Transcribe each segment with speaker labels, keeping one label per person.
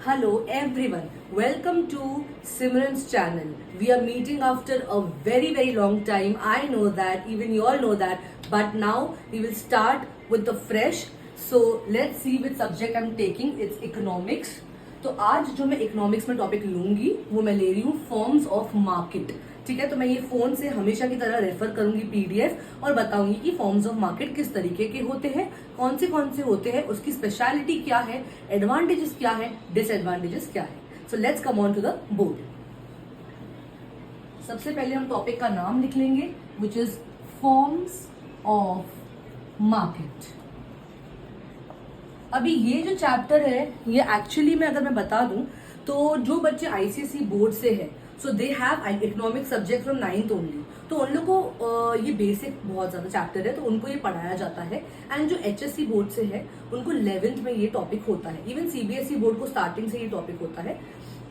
Speaker 1: Hello everyone, welcome to Simran's channel. We are meeting after a very long time. I know that, even you all know that, but now we will start with the fresh. So let's see which subject I'm taking. It's economics. तो आज जो मैं economics में topic लूंगी वो मैं ले रही हूँ फॉर्म्स ऑफ मार्केट. ठीक है, तो मैं ये फोन से हमेशा की तरह रेफर करूंगी पीडीएफ और बताऊंगी कि फॉर्म्स ऑफ मार्केट किस तरीके के होते हैं, कौन से होते हैं, उसकी स्पेशलिटी क्या है, एडवांटेजेस क्या है, डिसएडवांटेजेस क्या है. So let's come on to the board. सबसे पहले हम टॉपिक का नाम लिख लेंगे which is forms of market. अभी ये जो चैप्टर है ये एक्चुअली में अगर मैं बता दूं तो जो बच्चे आईसीएसई बोर्ड से है so they have economic subject from 9th only, तो उन लोग को ये बेसिक बहुत ज्यादा चैप्टर है तो उनको ये पढ़ाया जाता है. एंड जो एचएससी बोर्ड से है उनको 11th में ये टॉपिक होता है. इवन सीबीएसई बोर्ड को स्टार्टिंग से ये टॉपिक होता है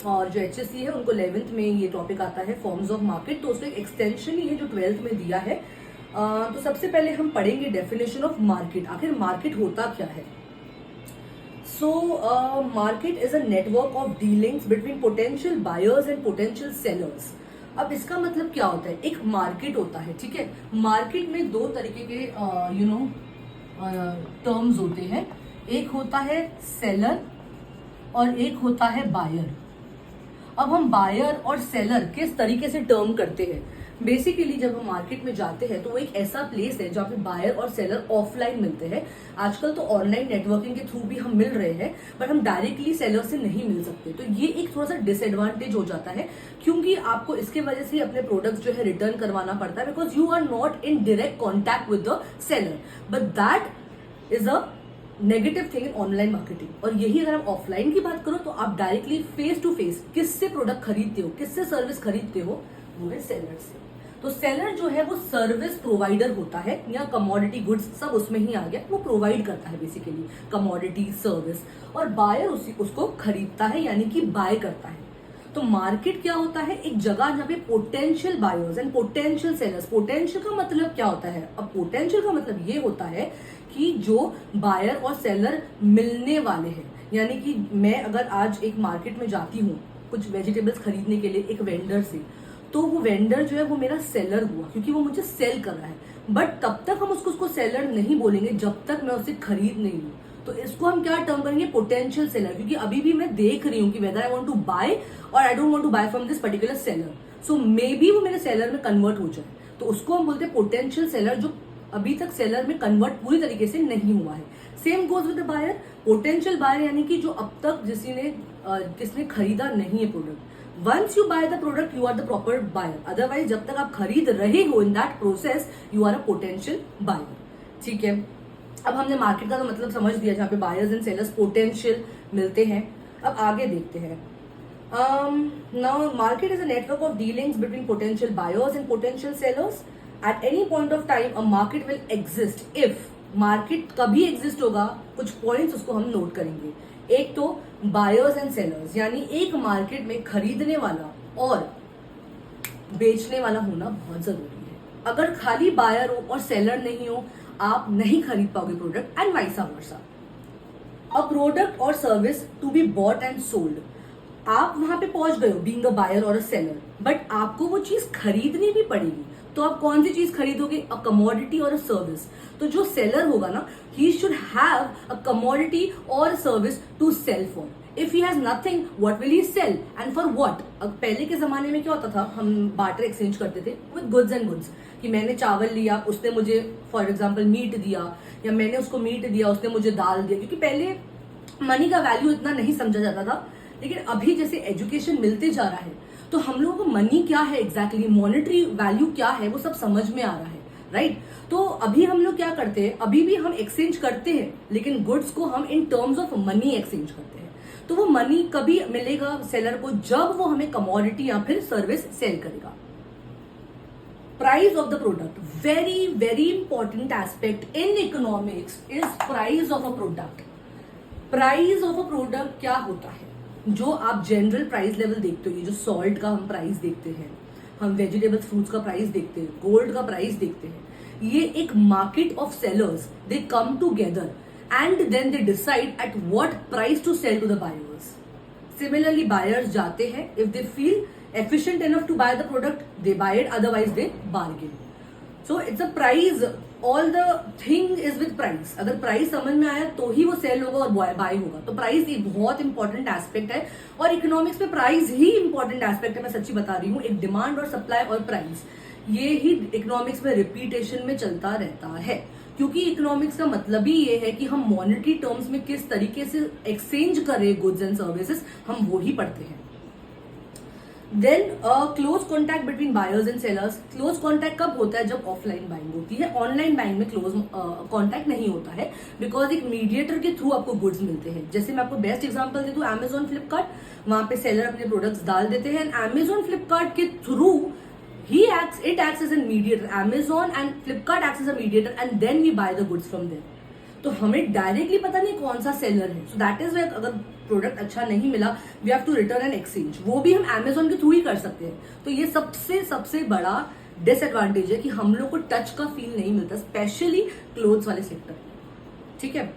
Speaker 1: और जो एचएससी है उनको 11th में ये टॉपिक आता है फॉर्म्स ऑफ मार्केट. तो उसका एक एक्सटेंशन ही है जो 12th में दिया है. तो सबसे पहले हम पढ़ेंगे डेफिनेशन ऑफ मार्केट. आखिर मार्केट होता क्या है. So, market is a network of dealings between potential buyers and potential sellers. अब इसका मतलब क्या होता है. एक मार्केट होता है, ठीक है. मार्केट में दो तरीके के टर्म्स होते हैं. एक होता है सेलर और एक होता है बायर. अब हम बायर और सेलर किस तरीके से टर्म करते हैं. बेसिकली जब हम मार्केट में जाते हैं तो वो एक ऐसा प्लेस है जहाँ पे बायर और सेलर ऑफलाइन मिलते हैं. आजकल तो ऑनलाइन नेटवर्किंग के थ्रू भी हम मिल रहे हैं बट हम डायरेक्टली सेलर से नहीं मिल सकते. तो ये एक थोड़ा सा डिसएडवांटेज हो जाता है क्योंकि आपको इसके वजह से अपने प्रोडक्ट्स जो है रिटर्न करवाना पड़ता है because you are not in direct contact with the seller. But that is a negative thing in online marketing. और यही अगर आप ऑफलाइन की बात करो तो आप डायरेक्टली फेस टू फेस किससे प्रोडक्ट खरीदते हो, किससे सर्विस खरीदते हो, वो है सेलर से. तो सेलर जो है वो सर्विस प्रोवाइडर होता है या कमोडिटी गुड्स सब उसमें ही आ गया. वो प्रोवाइड करता है बेसिकली कमोडिटी सर्विस और बायर उसको खरीदता है यानी कि बाय करता है. तो मार्केट क्या होता है. एक जगह जहाँ पे potential buyers and potential sellers. Potential का मतलब क्या होता है. अब पोटेंशियल का मतलब ये होता है कि जो बायर और सेलर मिलने वाले हैं. यानी कि मैं अगर आज एक मार्केट में जाती हूँ कुछ वेजिटेबल्स खरीदने के लिए एक वेंडर से, तो वो वेंडर जो है वो मेरा सेलर हुआ क्योंकि वो मुझे सेल कर रहा है. बट तब तक हम उसको सेलर नहीं बोलेंगे जब तक मैं उसे खरीद नहीं लूं. तो इसको हम क्या टर्म करेंगे, पोटेंशियल सेलर. क्योंकि अभी भी मैं देख रही हूँ कि whether I want to buy और I don't want to buy from this particular seller. So maybe वो मेरे सेलर में कन्वर्ट हो जाए. तो उसको हम बोलते हैं पोटेंशियल सेलर जो अभी तक सेलर में कन्वर्ट पूरी तरीके से नहीं हुआ है. Same goes with the buyer. Potential buyer यानी कि जो अब तक किसने खरीदा नहीं है product. Once you buy the product, you are the proper buyer. Otherwise, जब तक आप खरीद रहे हो in that process, you are a potential buyer. ठीक है. अब हमने मार्केट का तो मतलब समझ दिया जहाँ पे buyers and sellers potential मिलते हैं. अब आगे देखते हैं. Now market is a network of dealings between potential buyers and potential sellers. At any point of time, a market will exist if market कभी एग्जिस्ट होगा. कुछ पॉइंट्स उसको हम नोट करेंगे. एक तो बायर्स एंड सेलर्स यानी एक मार्केट में खरीदने वाला और बेचने वाला होना बहुत जरूरी है. अगर खाली बायर हो और सेलर नहीं हो आप नहीं खरीद पाओगे product and vice versa. A product और service to be bought and sold. आप वहां पे पहुंच गए हो बीइंग अ बायर और अ सेलर बट आपको वो चीज खरीदनी भी पड़ेगी. तो आप कौन सी चीज खरीदोगे, अ कमोडिटी और अ सर्विस. तो जो सेलर होगा ना he should have a commodity और service to sell for. If he has nothing what will he sell and for what. अब पहले के जमाने में क्या होता था, हम बार्टर एक्सचेंज करते थे विद गुड्स एंड गुड्स. कि मैंने चावल लिया उसने मुझे फॉर एग्जाम्पल मीट दिया या मैंने उसको मीट दिया उसने मुझे दाल दिया. क्योंकि पहले मनी का वैल्यू इतना नहीं समझा जाता था. लेकिन अभी जैसे एजुकेशन मिलते जा रहा है तो हम लोगों को मनी क्या है एग्जैक्टली, मॉनेटरी वैल्यू क्या है वो सब समझ में आ रहा है. राइट. तो अभी हम लोग क्या करते हैं, अभी भी हम एक्सचेंज करते हैं लेकिन गुड्स को हम in terms of money exchange करते हैं. तो वो मनी कभी मिलेगा सेलर को जब वो हमें कमोडिटी या फिर सर्विस सेल करेगा. Price of the product. Very important aspect in economics is price of a product. Price of a product क्या होता है. जो आप जनरल प्राइस लेवल देखते हो, ये जो सॉल्ट का हम प्राइस देखते हैं, हम वेजिटेबल्स फ्रूट्स का प्राइस देखते हैं, गोल्ड का प्राइस देखते हैं, ये एक market of sellers. They come together and then they decide at what price to sell to the buyers. Similarly buyers जाते हैं, if they feel efficient enough to buy the product they buy it, otherwise they bargain. So it's a price, all the thing is with price. अगर price समझ में आया तो ही वो cell होगा और बाय होगा. तो प्राइस एक बहुत इंपॉर्टेंट एस्पेक्ट है और इकोनॉमिक्स में प्राइस ही इंपॉर्टेंट एस्पेक्ट है. मैं सच्ची बता रही हूँ, एक डिमांड और सप्लाई और प्राइस, ये ही इकोनॉमिक्स में रिपीटेशन में चलता रहता है. क्योंकि इकोनॉमिक्स का मतलब ही ये है कि हम मॉनेटरी टर्म्स में किस तरीके से एक्सचेंज करें गुड्स एंड सर्विसेज, हम वो ही पढ़ते हैं. Then close contact between buyers and sellers. Close contact कब होता है? जब ऑफलाइन बाइंग होती है. ऑनलाइन बाइंग में क्लोज कॉन्टैक्ट नहीं होता है, बिकॉज एक मीडिएटर के थ्रू आपको गुड्स मिलते हैं. जैसे मैं आपको बेस्ट एग्जांपल दे दूं, अमेजॉन फ्लिपकार्ट, वहां पे सेलर अपने प्रोडक्ट्स डाल देते हैं एंड अमेजॉन फ्लिपकार्ट के through it acts as a mediator. Amazon and Flipkart acts as a mediator and then we buy the goods from there. तो हमें डायरेक्टली पता नहीं कौन सा सेलर है. सो दैट इज अगर प्रोडक्ट अच्छा नहीं मिला, we have to return and exchange. वो भी हम अमेजोन के थ्रू ही कर सकते हैं. तो ये सबसे बड़ा डिसएडवांटेज है कि हम लोग को टच का फील नहीं मिलता, स्पेशली क्लोथ्स वाले सेक्टर. ठीक है.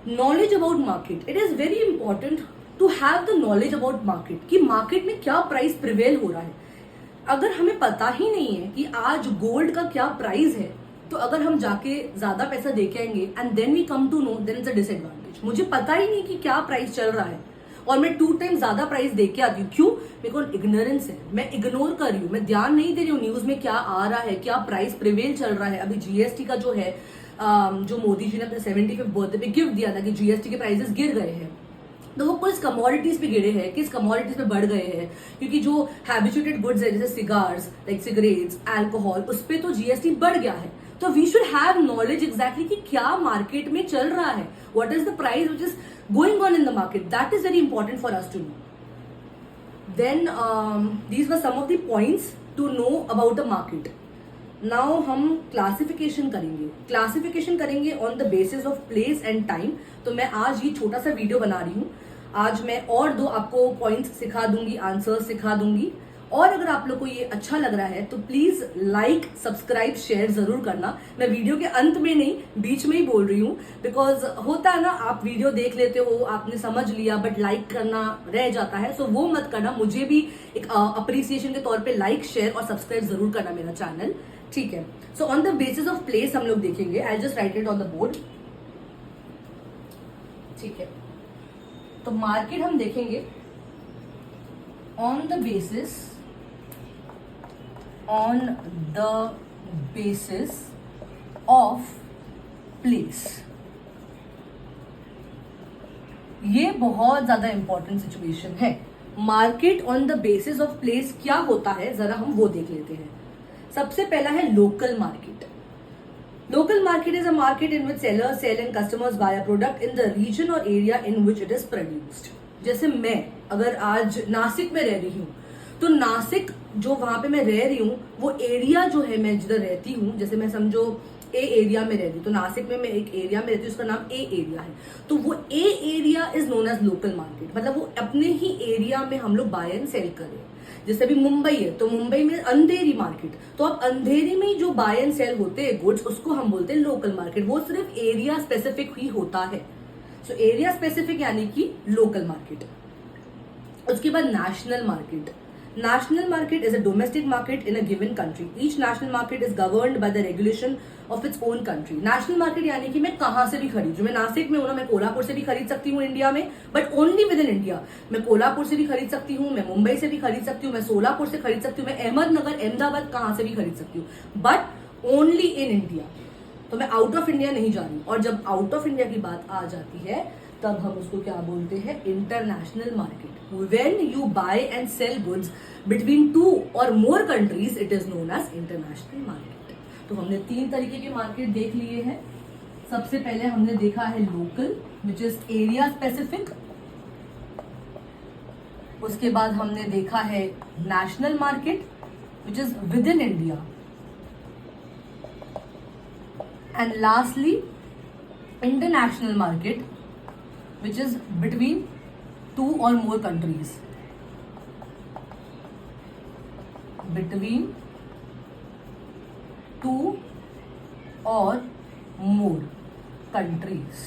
Speaker 1: Knowledge about market. It is very important to have the knowledge about market, कि मार्केट में क्या प्राइस प्रिवेल हो रहा है. अगर हमें पता ही नहीं है कि आज गोल्ड का क्या प्राइस है, तो अगर हम जाके ज्यादा पैसा देके आएंगे and then we come to know, then it's a disadvantage. मुझे पता ही नहीं कि क्या प्राइस चल रहा है और मैं 2 टाइम ज्यादा प्राइस देके आती हूँ. क्यों? मेरे को इग्नोरेंस है, मैं इग्नोर कर रही हूँ, मैं ध्यान नहीं दे रही हूँ न्यूज में क्या आ रहा है, क्या प्राइस प्रिवेल चल रहा है. अभी जीएसटी का जो है, जो मोदी जी ने अपने 75th बर्थडे पे गिफ्ट दिया था कि जीएसटी के प्राइसेस गिर गए हैं, तो वो किस कमोडिटीज पे गिरे हैं, किस कमोडिटीज पे बढ़ गए हैं. क्योंकि जो हैबिचुएटेड गुड्स है जैसे सिगार्स, लाइक सिगरेट्स, अल्कोहल, उस पे तो जीएसटी बढ़ गया है. तो we should have knowledge exactly कि क्या मार्केट में चल रहा है, what is the price which is going on in the market. That is very important for us to know. Then these were some of the points to know about the market. Now हम classification करेंगे on the basis of place and time. तो मैं आज ये छोटा सा video बना रही हूँ. आज मैं और 2 आपको पॉइंट्स सिखा दूंगी, आंसर्स सिखा दूंगी. और अगर आप लोग को ये अच्छा लग रहा है तो प्लीज लाइक, सब्सक्राइब, शेयर जरूर करना. मैं वीडियो के अंत में नहीं, बीच में ही बोल रही हूँ, बिकॉज होता है ना, आप वीडियो देख लेते हो, आपने समझ लिया, बट लाइक करना रह जाता है. सो वो मत करना. मुझे भी एक अप्रिसिएशन के तौर पे लाइक, शेयर और सब्सक्राइब जरूर करना मेरा चैनल. ठीक है. So on the basis of place हम लोग देखेंगे. I just right it on the board. ठीक है. तो मार्केट हम देखेंगे on the basis of place. ये बहुत ज्यादा इंपॉर्टेंट सिचुएशन है. Market on the basis of place क्या होता है, जरा हम वो देख लेते हैं. सबसे पहला है local market. Local market is a market in which sellers sell and customers buy a product in the region or area in which it is produced. जैसे मैं अगर आज नासिक में रह रही हूँ, तो नासिक जो वहां पे मैं रह रही हूँ, वो एरिया जो है मैं जिधर रहती हूँ, जैसे मैं समझो ए एरिया में रह रही हूँ, तो नासिक में मैं एक एरिया में रहती हूँ, उसका नाम ए एरिया है. तो वो a area is known as local market. मतलब वो अपने ही एरिया में हम लोग बाय एंड सेल करें. जैसे अभी मुंबई है, तो मुंबई में अंधेरी मार्केट, तो अब अंधेरी में जो बाय एंड सेल होते हैं गुड्स, उसको हम बोलते हैं लोकल मार्केट. वो सिर्फ एरिया स्पेसिफिक ही होता है. सो एरिया स्पेसिफिक यानी कि लोकल मार्केट. उसके बाद national market. National market is a domestic market in a given country. Each national market is governed by the regulation of its own country. National market यानी कि मैं कहाँ से भी खरीदूँ. मैं नासिक में हूँ ना, मैं कोल्हापुर से भी खरीद सकती हूँ इंडिया में, but only with in India. मैं कोल्हापुर से भी खरीद सकती हूँ, मैं मुंबई से भी खरीद सकती हूँ, मैं सोलापुर से खरीद सकती हूँ, मैं अहमदनगर, अहमदाबाद कहाँ से भी खरीद सकती हूँ, बट ओनली इन इंडिया. तो मैं आउट ऑफ इंडिया नहीं जा रही. और जब आउट ऑफ इंडिया की बात आ जाती है, तब हम उसको क्या बोलते हैं, international market. When you buy and sell goods between 2 or more countries, it is known as international market. तो हमने 3 तरीके के मार्केट देख लिए हैं. सबसे पहले हमने देखा है local, which is area specific. उसके बाद हमने देखा है national market, which is with in India. And lastly international market, which is between 2 or more countries. Between 2 or more countries.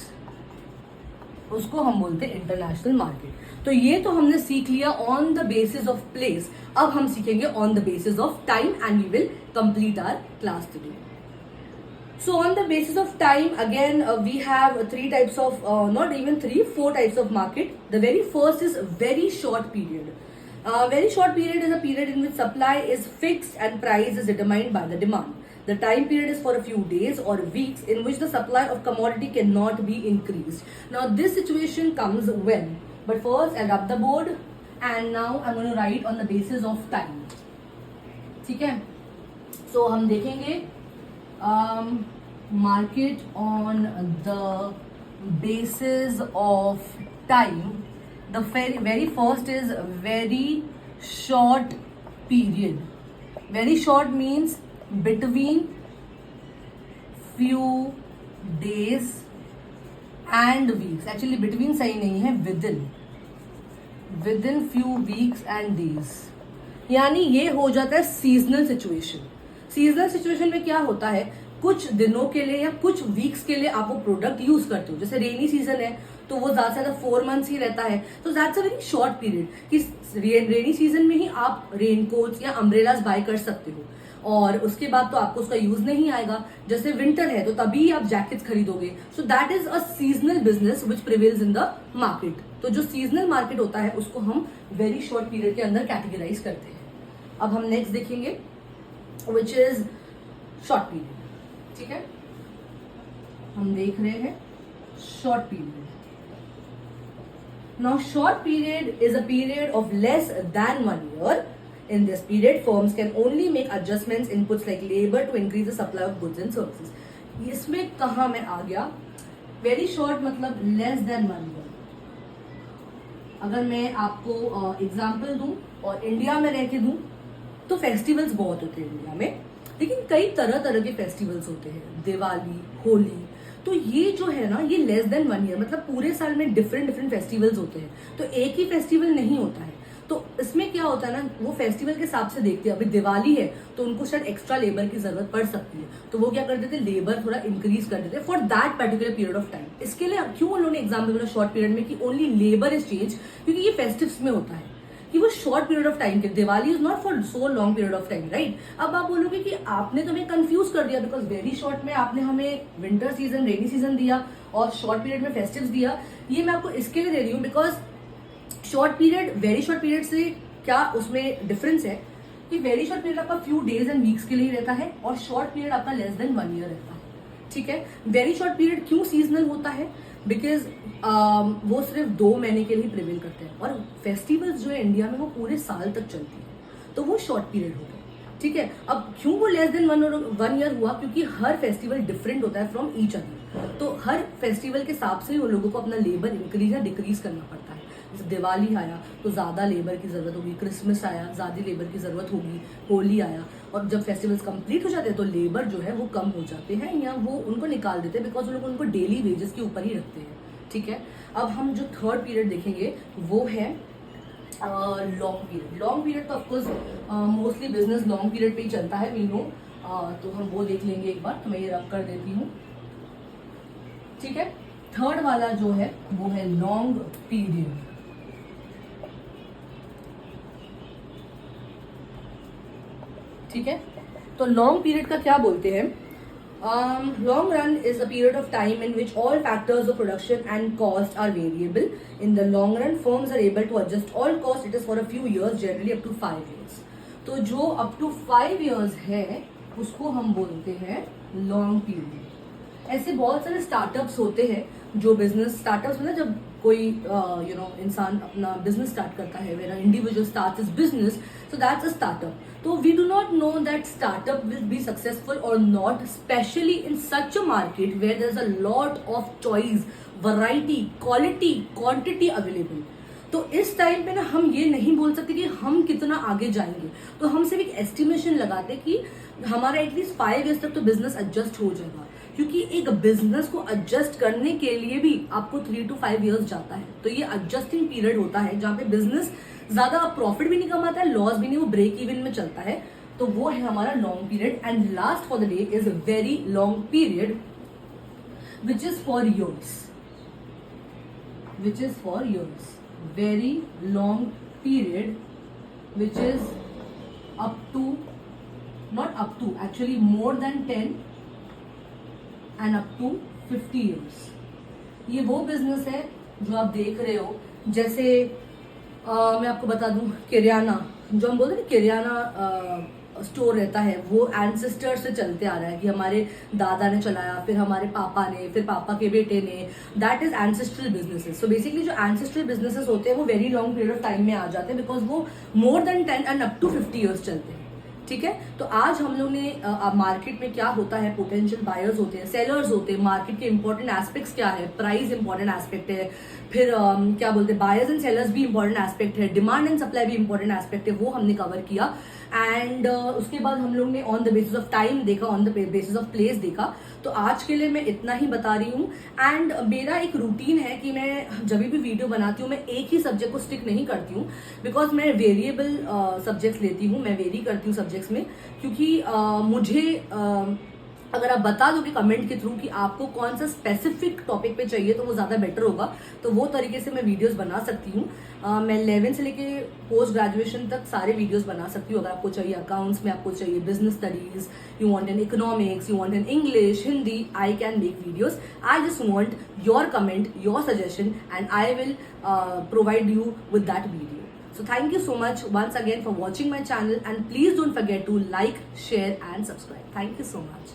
Speaker 1: उसको हम बोलते हैं इंटरनेशनल मार्केट। तो ये तो हमने सीख लिया on the basis of place. अब हम सीखेंगे on the basis of time and we will complete our class today. So on the basis of time, again we have three types of, not even three, four types of market. The very first is very short period. Very short period is a period in which supply is fixed and price is determined by the demand. The time period is for a few days or weeks in which the supply of commodity cannot be increased. Now this situation comes when? But first I'll rub the board and now I'm going to write on the basis of time. ठीक है? So हम देखेंगे market on the basis of time. The very first is very short period. Very short means between few days and weeks. Actually between सही नहीं है, within few weeks and days. यानी ये हो जाता है सीजनल सिचुएशन। सीजनल सिचुएशन में क्या होता है, कुछ दिनों के लिए या कुछ वीक्स के लिए आप वो प्रोडक्ट यूज करते हो। जैसे रेनी सीजन है तो वो ज्यादा से ज्यादा 4 मंथ्स ही रहता है, तो that's a very short period कि रेनी सीजन में ही आप रेनकोट्स या अम्ब्रेलास बाय कर सकते हो और उसके बाद तो आपको उसका यूज नहीं आएगा। जैसे विंटर है तो तभी आप जैकेट्स खरीदोगे। सो that is a seasonal business which prevails in the market. तो जो सीजनल मार्केट होता है उसको हम वेरी शॉर्ट पीरियड के अंदर कैटेगराइज करते हैं। अब हम नेक्स्ट देखेंगे विच इज शॉर्ट पीरियड। ठीक है, हम देख रहे हैं short period. Now short period is a period of less than 1 year. In this period, firms can only make adjustments inputs like labor to increase the supply of goods and services. इसमें कहा मैं आ गया, very short मतलब less than 1 year। अगर मैं आपको example दूं और इंडिया में रह के दूं तो फेस्टिवल्स बहुत होते हैं इंडिया में, लेकिन कई तरह तरह के फेस्टिवल्स होते हैं, दिवाली, होली। तो ये जो है ना, ये लेस देन 1 year मतलब पूरे साल में डिफरेंट फेस्टिवल्स होते हैं, तो एक ही फेस्टिवल नहीं होता है। तो इसमें क्या होता है ना, वो फेस्टिवल के हिसाब से देखते हैं। अभी दिवाली है तो उनको शायद एक्स्ट्रा लेबर की जरूरत पड़ सकती है, तो वो क्या कर देते, लेबर थोड़ा इंक्रीज कर देते for that particular period of time. इसके लिए क्यों उन्होंने एग्जाम्पल बोला शॉर्ट पीरियड में कि ओनली लेबर इज चेंज, क्योंकि ये फेस्टिव्स में होता है कि वो शॉर्ट पीरियड ऑफ टाइम के, Diwali is not for so long period of time, right. अब आप बोलोगे कि आपने तो हमें कंफ्यूज कर दिया, बिकॉज वेरी शॉर्ट में आपने हमें विंटर सीजन, रेनी सीजन दिया और शॉर्ट पीरियड में फेस्टिव्स दिया। ये मैं आपको इसके लिए दे रही हूँ because short period very short period से क्या उसमें डिफरेंस है कि वेरी शॉर्ट पीरियड आपका फ्यू डेज एंड वीक्स के लिए रहता है और शॉर्ट पीरियड आपका लेस देन 1 year रहता है। ठीक है, वेरी शॉर्ट पीरियड क्यों सीजनल होता है, बिकॉज वो सिर्फ 2 महीने के लिए प्रिवेल करते हैं और फेस्टिवल्स जो है इंडिया में वो पूरे साल तक चलती है, तो वो शॉर्ट पीरियड हो गए। ठीक है, अब क्यों वो लेस देन 1 year हुआ, क्योंकि हर फेस्टिवल डिफरेंट होता है फ्रॉम ईच अदर, तो हर फेस्टिवल के हिसाब से वो लोगों को अपना लेबर इंक्रीज या डिक्रीज करना पड़ता है। जैसे दिवाली आया तो ज्यादा लेबर की जरूरत होगी, क्रिसमस आया ज्यादा लेबर की जरूरत होगी, होली आया, और जब फेस्टिवल्स कंप्लीट हो जाते हैं तो लेबर जो है वो कम हो जाते हैं या वो उनको निकाल देते हैं, बिकॉज वो लोग उनको डेली वेजेस के ऊपर ही रखते हैं। ठीक है, अब हम जो थर्ड पीरियड देखेंगे वो है लॉन्ग पीरियड। लॉन्ग पीरियड तो of course mostly business long period पे ही चलता है, वी नो, तो हम वो देख लेंगे एक बार। तो मैं ये रब कर देती हूँ। ठीक है, थर्ड वाला जो है वो है लॉन्ग पीरियड। ठीक है, तो लॉन्ग पीरियड का क्या बोलते हैं, long run is a period of time in which all factors of production and cost are variable. In the long run, firms are able to adjust all costs. It is for a few years, generally up to 5 years. तो जो up to 5 years है उसको हम बोलते हैं long period. ऐसे बहुत सारे स्टार्टअप्स होते हैं जो बिजनेस स्टार्टअप्स में, जब कोई इंसान अपना बिजनेस स्टार्ट करता है, when individual starts his business, so that's a startup. So we do not know that startup will be successful or not, especially in such a market where there's a lot of choice, variety, quality, quantity available. तो इस time पे ना हम ये नहीं बोल सकते कि हम कितना आगे जाएंगे, तो हम सिर्फ एक एस्टिमेशन लगाते कि हमारा एटलीस्ट 5 years तक तो बिजनेस एडजस्ट हो जाएगा, क्योंकि एक बिजनेस को एडजस्ट करने के लिए भी आपको 3 to 5 years जाता है। तो ये एडजस्टिंग पीरियड होता है जहाँ पे बिजनेस ज्यादा प्रॉफिट भी नहीं कमाता है, लॉस भी नहीं, वो ब्रेक इवन में चलता है, तो वो है हमारा long period. And last for the day is a very long period which is for years. which is for years. Very long period, which is up to, not up to, actually more than 10 and up to 50 years. ये वो business है जो आप देख रहे हो, जैसे मैं आपको बता दूं, किराना, जो हम बोलते हैं किराना स्टोर रहता है, वो एंसेस्टर से चलते आ रहा है कि हमारे दादा ने चलाया, फिर हमारे पापा ने, फिर पापा के बेटे ने. That is ancestral businesses. So basically जो एंसेस्ट्रल बिजनेसेस होते हैं वो very long period of time में आ जाते हैं, बिकॉज वो more than 10 and up to 50 years चलते हैं. ठीक है, तो आज हम लोग ने मार्केट में क्या होता है, पोटेंशियल बायर्स होते हैं, सेलर्स होते हैं, मार्केट के इंपॉर्टेंट एस्पेक्ट्स क्या है, प्राइस इंपॉर्टेंट एस्पेक्ट है, फिर क्या बोलते हैं, बायर्स एंड सेलर्स भी इंपॉर्टेंट एस्पेक्ट है, डिमांड एंड सप्लाई भी इंपॉर्टेंट एस्पेक्ट है, वो हमने कवर किया. एंड उसके बाद हम लोग ने on the basis of time देखा, on the basis of place देखा. तो आज के लिए मैं इतना ही बता रही हूँ. एंड मेरा एक रूटीन है कि मैं जब भी वीडियो बनाती हूँ मैं एक ही सब्जेक्ट को स्टिक नहीं करती हूँ, बिकॉज मैं वेरिएबल सब्जेक्ट्स लेती हूँ, मैं वेरी करती हूँ सब्जेक्ट्स में, क्योंकि मुझे अगर आप बता दोगे कमेंट के थ्रू कि आपको कौन सा स्पेसिफिक टॉपिक पे चाहिए तो वो ज़्यादा बेटर होगा, तो वो तरीके से मैं वीडियोस बना सकती हूँ. मैं 11 से लेके पोस्ट ग्रेजुएशन तक सारे वीडियोस बना सकती हूँ. अगर आपको चाहिए अकाउंट्स में, आपको चाहिए business studies, you want in economics, you want in English, Hindi, I can make videos. I just want your comment, your suggestion, and I will provide you with that video. So thank you so much once again for watching my channel, and please don't forget to like, share and subscribe. Thank you so much.